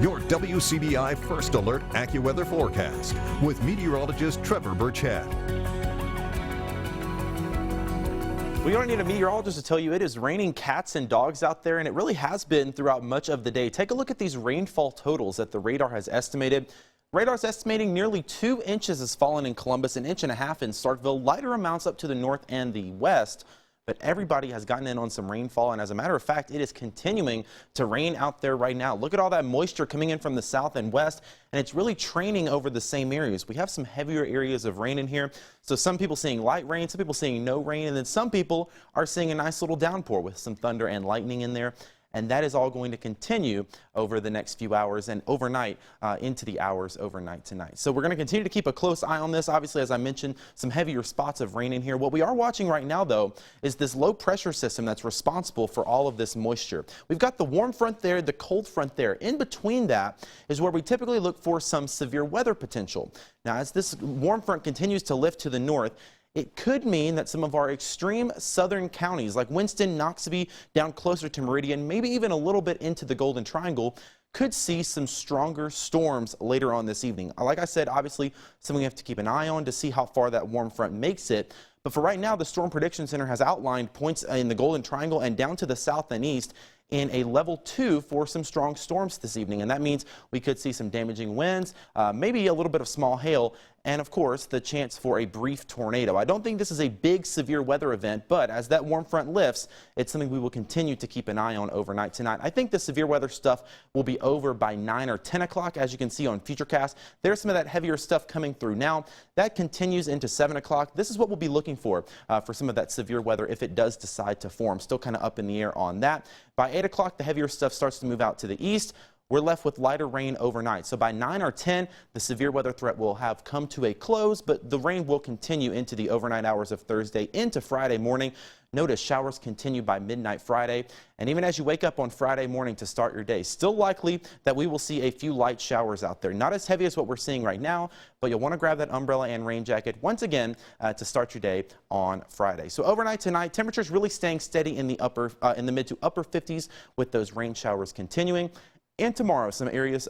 Your WCBI First Alert AccuWeather forecast with meteorologist Trevor Birchett. We don't need a meteorologist to tell you it is raining cats and dogs out there, and it really has been throughout much of the day. Take a look at these rainfall totals that the radar has estimated. Radar's estimating nearly 2 inches has fallen in Columbus, 1.5 inches in Starkville, lighter amounts up to the north and the west. But everybody has gotten in on some rainfall, and as a matter of fact, it is continuing to rain out there right now. Look at all that moisture coming in from the south and west, and it's really training over the same areas. We have some heavier areas of rain in here, so some people seeing light rain, some people seeing no rain, and then some people are seeing a nice little downpour with some thunder and lightning in there. And that is all going to continue over the next few hours and overnight into the hours overnight tonight. So we're going to continue to keep a close eye on this. Obviously, as I mentioned, some heavier spots of rain in here. What we are watching right now, though, is this low pressure system that's responsible for all of this moisture. We've got the warm front there, the cold front there. In between that is where we typically look for some severe weather potential. Now, as this warm front continues to lift to the north, it could mean that some of our extreme southern counties like Winston, Noxubee, down closer to Meridian, maybe even a little bit into the Golden Triangle, could see some stronger storms later on this evening. Like I said, obviously something we have to keep an eye on to see how far that warm front makes it. But for right now, the Storm Prediction Center has outlined points in the Golden Triangle and down to the south and east in a level 2 for some strong storms this evening. And that means we could see some damaging winds, maybe a little bit of small hail, and of course the chance for a brief tornado. I don't think this is a big severe weather event, but as that warm front lifts, it's something we will continue to keep an eye on overnight tonight. I think the severe weather stuff will be over by 9 or 10 o'clock. As you can see on Futurecast, there's some of that heavier stuff coming through now. That continues into 7 o'clock. This is what we'll be looking for some of that severe weather if it does decide to form. Still kind of up in the air on that. By 8 o'clock, the heavier stuff starts to move out to the east. We're left with lighter rain overnight. So by 9 or 10, the severe weather threat will have come to a close, but the rain will continue into the overnight hours of Thursday into Friday morning. Notice showers continue by midnight Friday, and even as you wake up on Friday morning to start your day, still likely that we will see a few light showers out there. Not as heavy as what we're seeing right now, but you'll want to grab that umbrella and rain jacket once again to start your day on Friday. So overnight tonight, temperatures really staying steady in the mid to upper 50s with those rain showers continuing. And tomorrow, some areas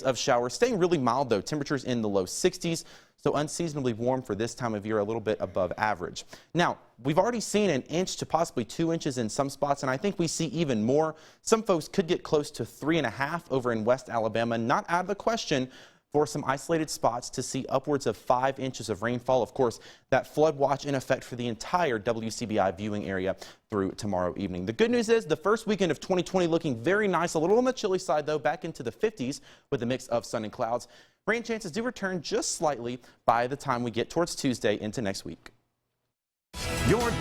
of showers, staying really mild though, temperatures in the low 60s, so unseasonably warm for this time of year, a little bit above average. Now, we've already seen 1 inch to possibly 2 inches in some spots, and I think we see even more. Some folks could get close to 3.5 over in West Alabama. Not out of the question for some isolated spots to see upwards of 5 inches of rainfall. Of course, that flood watch in effect for the entire WCBI viewing area through tomorrow evening. The good news is the first weekend of 2020 looking very nice, a little on the chilly side though, back into the 50s with a mix of sun and clouds. Rain chances do return just slightly by the time we get towards Tuesday into next week. Your